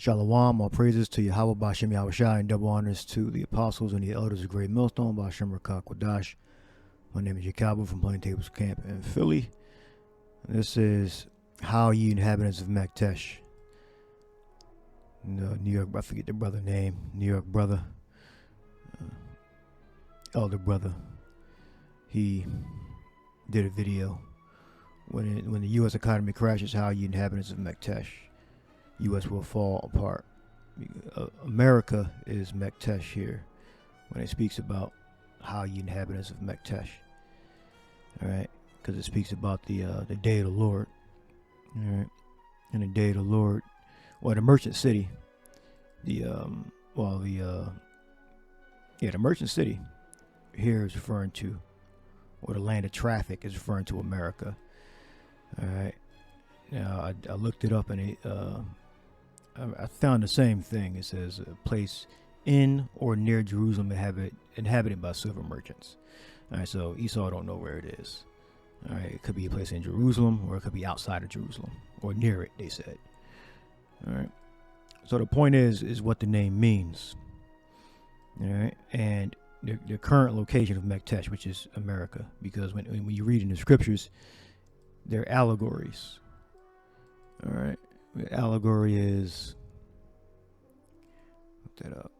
Shalom, all praises to Yahweh Bashem Yahushai, and double honors to the apostles and the elders of Great Millstone, Bashem Rakak Wadash. My name is Yakalba from Plain Tables Camp in Philly. This is How Ye Inhabitants of MAKTESH. New York, I forget the brother name, New York brother, elder brother. He did a video when the U.S. economy crashes, how ye inhabitants of MAKTESH. U.S. will fall apart. America is MAKTESH here when it speaks about how ye inhabitants of MAKTESH. All right, because it speaks about the day of the Lord. All right, and the day of the Lord, well, the merchant city, the merchant city here is referring to, or the land of traffic is referring to America. All right, now I looked it up and I found the same thing. It says a place in or near Jerusalem inhabited by silver merchants. All right, so Esau don't know where it is. All right, it could be a place in Jerusalem, or it could be outside of Jerusalem, or near it, they said. All right, so the point is what the name means. All right, and the current location of MAKTESH, which is America, because when you read in the scriptures, they're allegories. All right. The allegory is, look that up,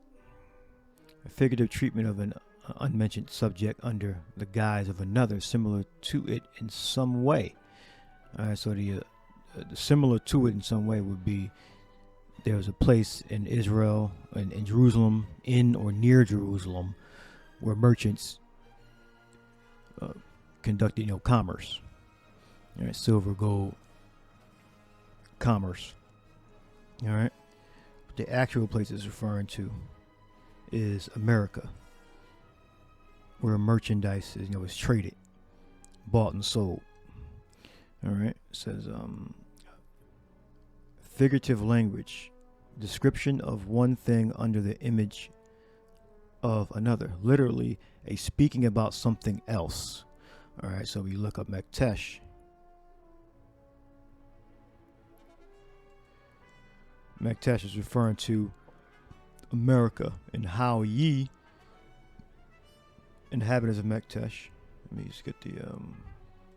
a figurative treatment of an unmentioned subject under the guise of another similar to it in some way. All right, so the similar to it in some way would be there's a place in Israel and in Jerusalem, in or near Jerusalem, where merchants conducted commerce. All right, silver, gold, commerce. All right, the actual place it's referring to is America, where merchandise is traded, bought and sold. All right, it says figurative language, description of one thing under the image of another, literally a speaking about something else. All right, so we look up MAKTESH. MAKTESH is referring to America, and how ye inhabitants of MAKTESH. Let me just get the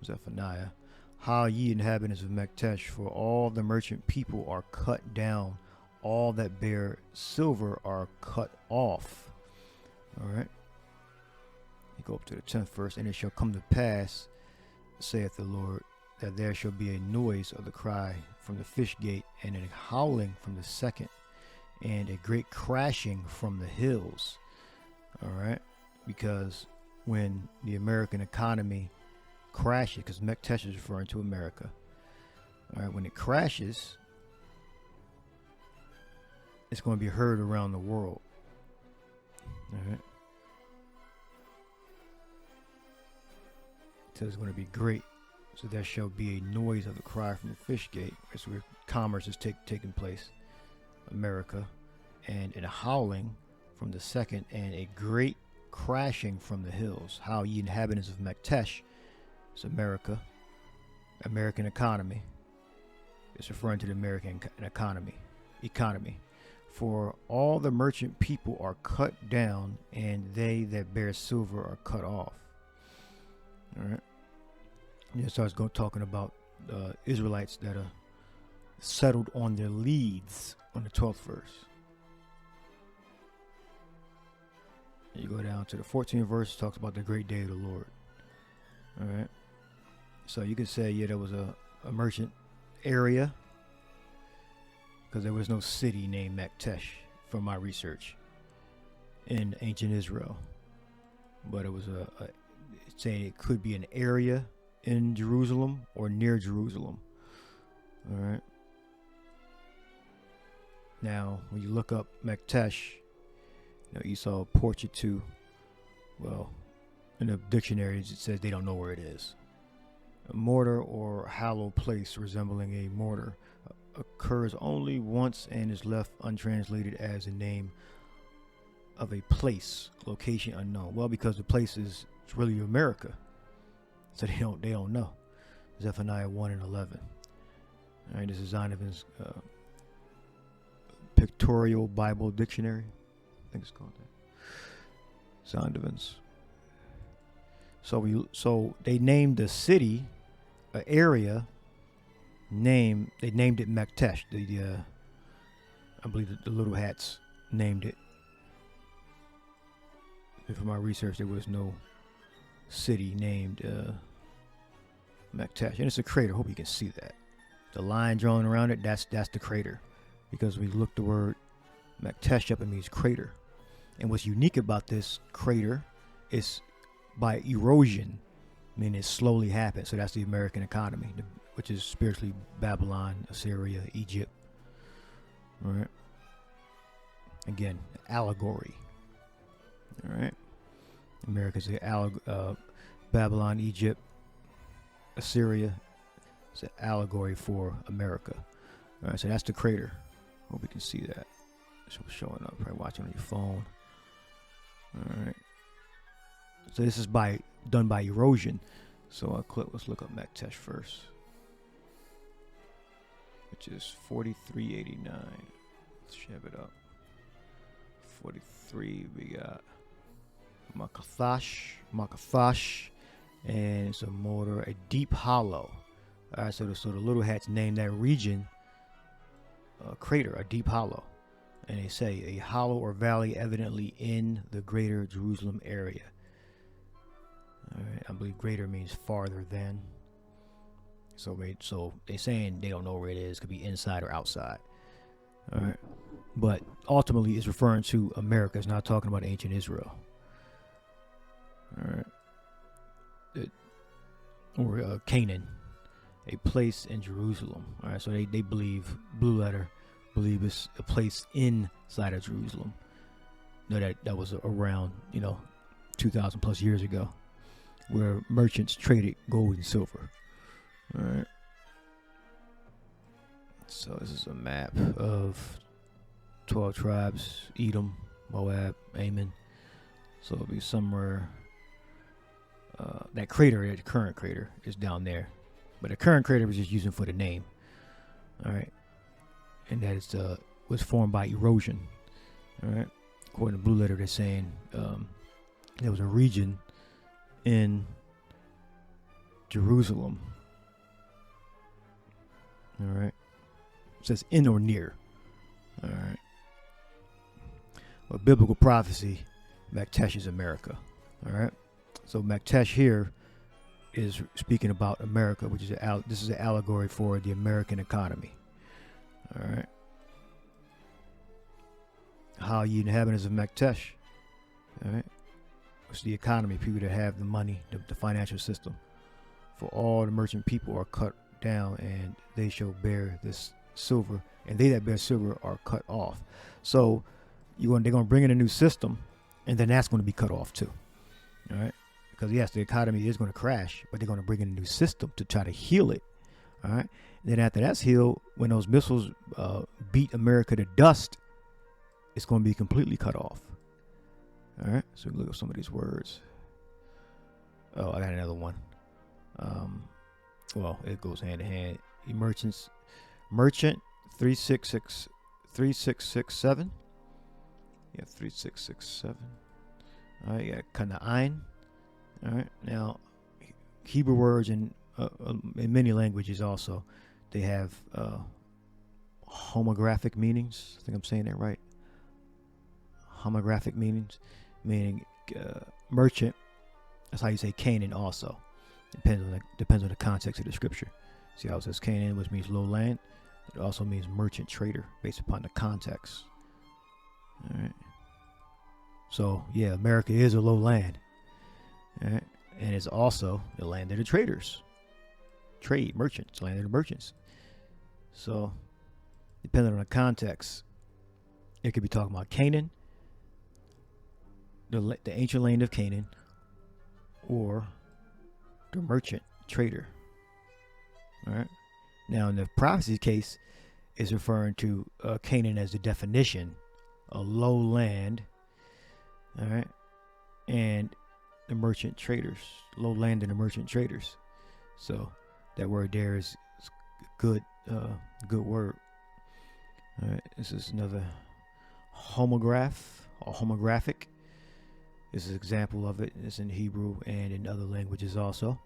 Zephaniah. How ye inhabitants of MAKTESH, for all the merchant people are cut down, all that bear silver are cut off. All right. You go up to the 10th verse, and it shall come to pass, saith the Lord, that there shall be a noise of the cry from the fish gate, and a howling from the second, and a great crashing from the hills. All right, because when the American economy crashes, because MAKTESH is referring to America. All right, when it crashes, it's going to be heard around the world. All right, so it's going to be great. So there shall be a noise of the cry from the fish gate. That's where commerce is taking place, America, and a howling from the second, and a great crashing from the hills. How ye inhabitants of MAKTESH, it's America, American economy. It's referring to the American economy. For all the merchant people are cut down, and they that bear silver are cut off. All right. It starts talking about Israelites that are settled on their leads on the 12th verse. And you go down to the 14th verse, talks about the great day of the Lord. All right. So you could say, yeah, there was a merchant area, because there was no city named MAKTESH from my research in ancient Israel. But it was saying it could be an area in Jerusalem or near Jerusalem. All right. Now, when you look up MAKTESH, Esau portrait to, well, in the dictionaries it says they don't know where it is. A mortar or hollow place resembling a mortar occurs only once and is left untranslated as a name of a place, location unknown. Well, because the place is really America. So they don't know. Zephaniah 1:11. All right, this is Zonovan's Pictorial Bible Dictionary. I think it's called that. Sondevans. So they named the city, an area. They named it MAKTESH. I believe the Little Hats named it. And for my research, there was no city named MAKTESH, and it's a crater. Hope you can see that. The line drawn around it, that's the crater. Because we looked the word MAKTESH up, it means crater. And what's unique about this crater is by erosion, meaning it slowly happens. So that's the American economy, which is spiritually Babylon, Assyria, Egypt. All right. Again, allegory. All right. America's Babylon, Egypt, Assyria. It's an allegory for America. All right. So that's the crater. Hope you can see that. It's showing up. Probably watching on your phone. All right. So this is done by erosion. So let's look up MAKTESH first, which is 4389. Let's shove it up. 43. We got MAKTESH, and it's a mortar, a deep hollow. All right. So the Little Hats named that region crater, a deep hollow, and they say a hollow or valley evidently in the greater Jerusalem area. All right, I believe greater means farther than. So they're saying they don't know where it is. Could be inside or outside. All right, but ultimately it's referring to America. It's not talking about ancient Israel. All right, or Canaan, a place in Jerusalem. All right, so they believe, Blue Letter believe it's a place inside of Jerusalem. No, that was around 2,000 plus years ago, where merchants traded gold and silver. All right. So this is a map of 12 tribes: Edom, Moab, Ammon. So it'll be somewhere. That crater, the current crater, is down there, but the current crater was just using for the name. All right, and that is was formed by erosion. All right, according to Blue Letter, they're saying there was a region in Jerusalem. All right, it says in or near. All right, well, biblical prophecy, MAKTESH is America. All right, so MAKTESH here is speaking about America, which is this is an allegory for the American economy. All right, how ye inhabitants of MAKTESH. All right, it's the economy, people that have the money, the financial system. For all the merchant people are cut down, and they shall bear this silver, and they that bear silver are cut off. So they're going to bring in a new system, and then that's going to be cut off too. All right, because yes, the economy is going to crash, but they're going to bring in a new system to try to heal it. All right, and then after that's healed, when those missiles beat America to dust, it's going to be completely cut off. All right, so we look at some of these words. Oh, I got another one. Well, it goes hand in hand. Merchant 3667. Yeah, 3667. All right, you got Canaan. All right, now Hebrew words in many languages also, they have homographic meanings. I think I'm saying that right. Homographic meanings, meaning merchant. That's how you say Canaan also. Depends on the context of the scripture. See how it says Canaan, which means low land. It also means merchant trader, based upon the context. All right. So yeah, America is a low land. All right, and it's also the land of the traders. Trade merchants, land of the merchants. So, depending on the context, it could be talking about Canaan, the ancient land of Canaan, or the merchant trader. All right. Now, in the prophecy case, it's referring to Canaan as the definition, a low land. All right, and the merchant traders, low land and the merchant traders. So that word there is good, good word. All right, this is another homograph or homographic. This is an example of it. It's in Hebrew and in other languages also.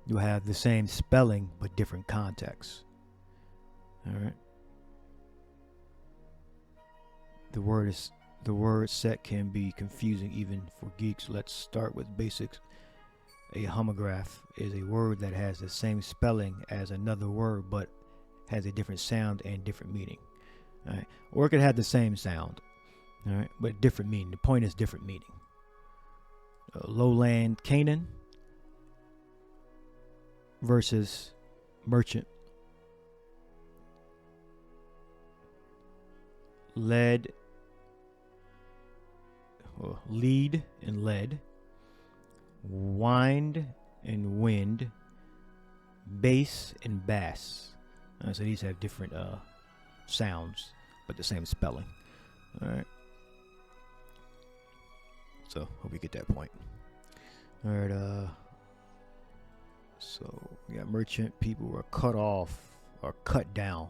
You have the same spelling but different contexts. All right. The word set can be confusing even for geeks. Let's start with basics. A homograph is a word that has the same spelling as another word but has a different sound and different meaning. All right. Or it could have the same sound, all right, but different meaning. The point is different meaning. Lowland Canaan versus merchant. Lead and lead. Wind and wind. Bass and bass. So these have different sounds but the same spelling. All right. So hope you get that point. All right. So we got merchant people were cut off or cut down,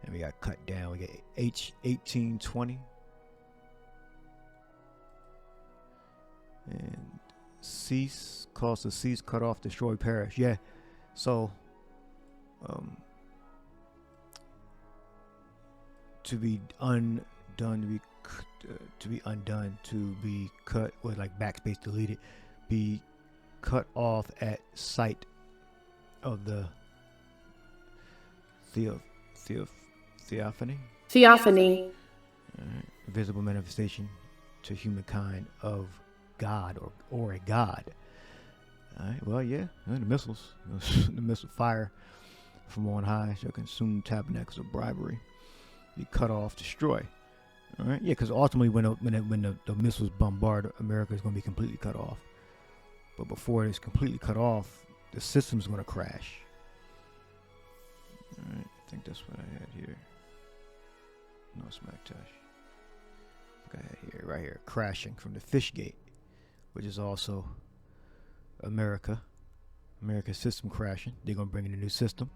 and we got cut down. We got H1820 and cease, cause to cease, cut off, destroy, perish. Yeah. So to be undone, to be undone, to be cut with like backspace deleted, be cut off at sight of the theophany. Visible manifestation to humankind of God or a God. All right. Well, yeah, and the missiles, the missile fire from on high shall consume tabernacles of bribery. Be cut off, destroy. All right. Yeah, because ultimately, when the missiles bombard America, is going to be completely cut off. But before it's completely cut off, the system's going to crash. All right. I think that's what I had here. No, it's MAKTESH. I think I had here, right here, crashing from the fish gate, which is also America's system crashing. They're going to bring in a new system.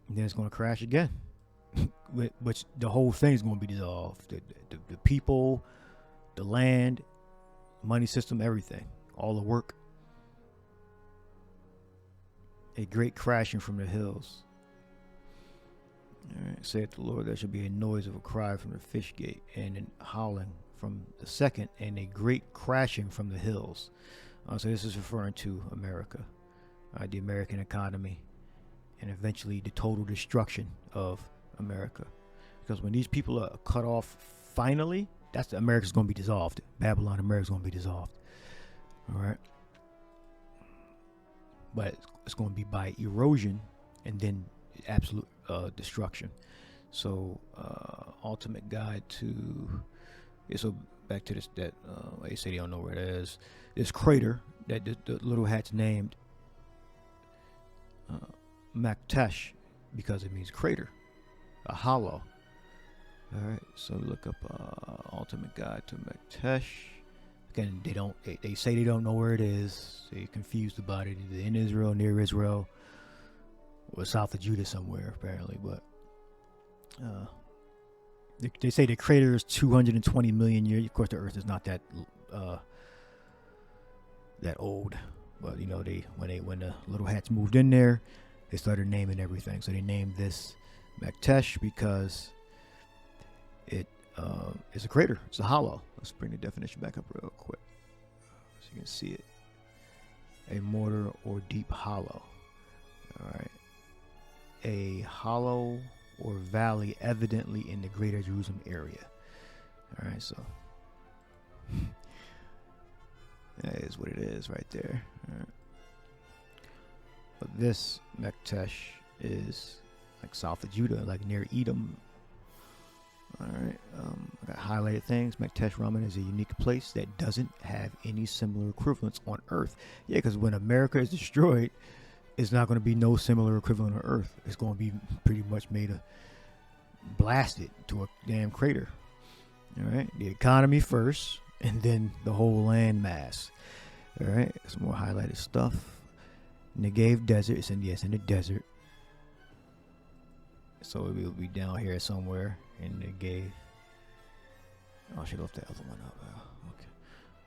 And then it's going to crash again. Which the whole thing is going to be dissolved. The people, the land, money system, everything. All the work. A great crashing from the hills. All right, saith the Lord, there shall be a noise of a cry from the fish gate, and an howling from the second, and a great crashing from the hills. So this is referring to America, the American economy, and eventually the total destruction of America. Because when these people are cut off finally, that's America's going to be dissolved. Babylon, America's going to be dissolved. All right. But it's going to be by erosion and then absolute destruction. So ultimate guide to, yeah, so back to this, that they say they don't know where it is. This crater that the little hat's named MAKTESH because it means crater, a hollow. All right, so look up ultimate guide to MAKTESH. Again, they say they don't know where it is. They're confused about it, either in Israel, near Israel, or south of Judah somewhere apparently. But they say the crater is 220 million years. Of course, the Earth is not that old. But you know, when the little hats moved in there, they started naming everything. So they named this MAKTESH because it is a crater. It's a hollow. Let's bring the definition back up real quick so you can see it. A mortar or deep hollow. All right. A hollow or valley evidently in the greater Jerusalem area. All right, so that is what it is right there. All right. But this MAKTESH is like south of Judah, like near Edom. All right, I got highlighted things. MAKTESH Raman is a unique place that doesn't have any similar equivalents on Earth. Yeah, because when America is destroyed, it's not going to be no similar equivalent on Earth. It's going to be pretty much blasted to a damn crater. All right, the economy first, and then the whole land mass. All right, some more highlighted stuff. Negev Desert. It's in the desert. So it will be down here somewhere in the gave. Oh, I should look the other one up. Okay.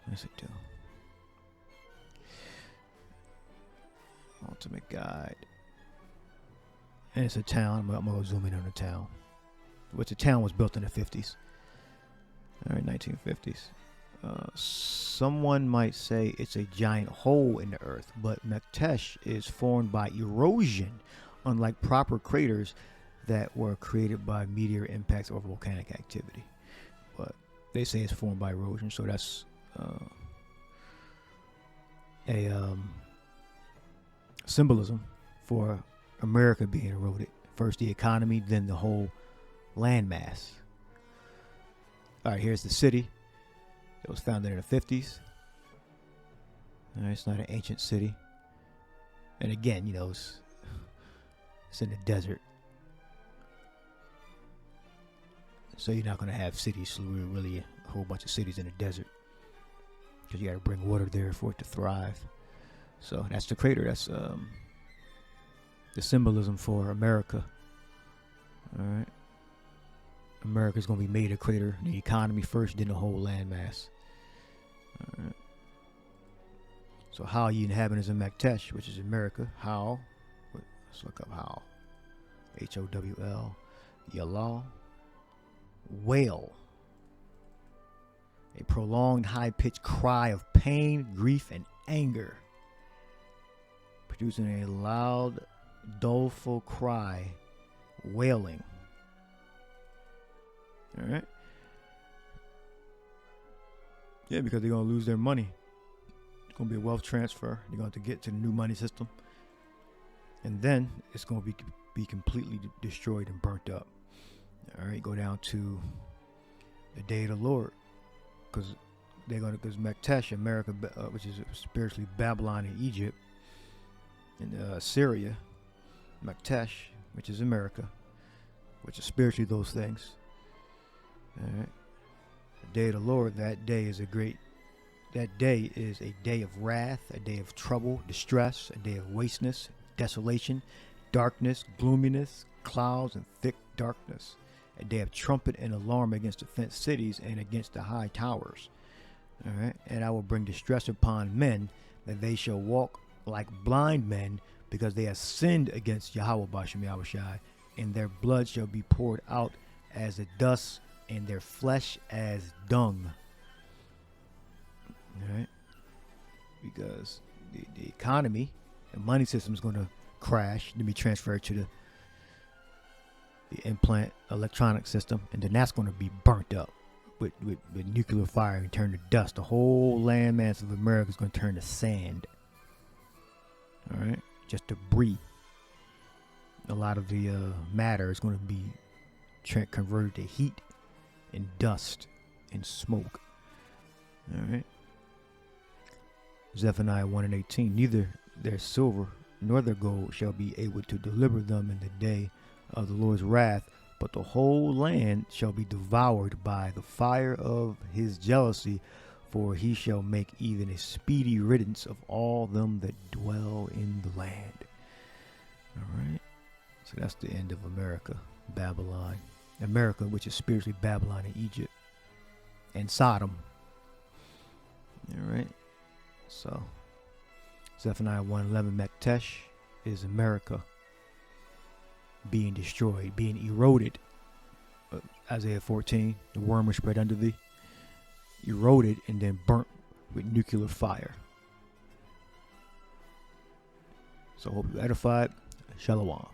What's it do? Ultimate guide. And it's a town. I'm going to zoom in on the town. Which the town was built in the 50s. All right, 1950s. Someone might say it's a giant hole in the earth, but MAKTESH is formed by erosion, unlike proper craters that were created by meteor impacts or volcanic activity. But they say it's formed by erosion, so that's a symbolism for America being eroded. First the economy, then the whole landmass. All right, here's the city. It was founded in the 50s. All right, it's not an ancient city. And again, you know, it's in the desert. So you're not going to have cities, really a whole bunch of cities in the desert. Because you got to bring water there for it to thrive. So that's the crater. That's the symbolism for America. All right. America's going to be made a crater. The economy first, then the whole landmass. All right. So HOWL, ye inhabitants of MAKTESH, which is America. HOWL. Let's look up HOWL. HOWL. Yallah. Wail. A prolonged, high-pitched cry of pain, grief, and anger, producing a loud, doleful cry, wailing. All right. Yeah, because they're going to lose their money. It's going to be a wealth transfer. They're going to get to the new money system. And then it's going to be completely destroyed and burnt up. All right, go down to the day of the Lord. Because because MAKTESH, America, which is spiritually Babylon and Egypt, and Syria, MAKTESH, which is America, which is spiritually those things. All right. The day of the Lord, that day is a day of wrath, a day of trouble, distress, a day of wasteness, desolation, darkness, gloominess, clouds, and thick darkness, a day of trumpet and alarm against the fenced cities and against the high towers. All right. And I will bring distress upon men, that they shall walk like blind men, because they have sinned against Yahweh Bashem Yahushai, and their blood shall be poured out as the dust, and their flesh as dung. All right. Because the economy, the money system is going to crash, to be transferred to the implant electronic system, and then that's going to be burnt up with nuclear fire and turn to dust. The whole landmass of America is going to turn to sand. All right, just debris. A lot of the matter is going to be converted to heat and dust and smoke. All right. Zephaniah 1:18. Neither their silver nor their gold shall be able to deliver them in the day of the Lord's wrath, but the whole land shall be devoured by the fire of his jealousy, for he shall make even a speedy riddance of all them that dwell in the land. All right. So that's the end of America, Babylon. America, which is spiritually Babylon and Egypt and Sodom. All right. So Zephaniah 1:11, MAKTESH is America being destroyed, being eroded. Isaiah 14, the worm was spread under thee, eroded and then burnt with nuclear fire. So hope you edified. Shalom.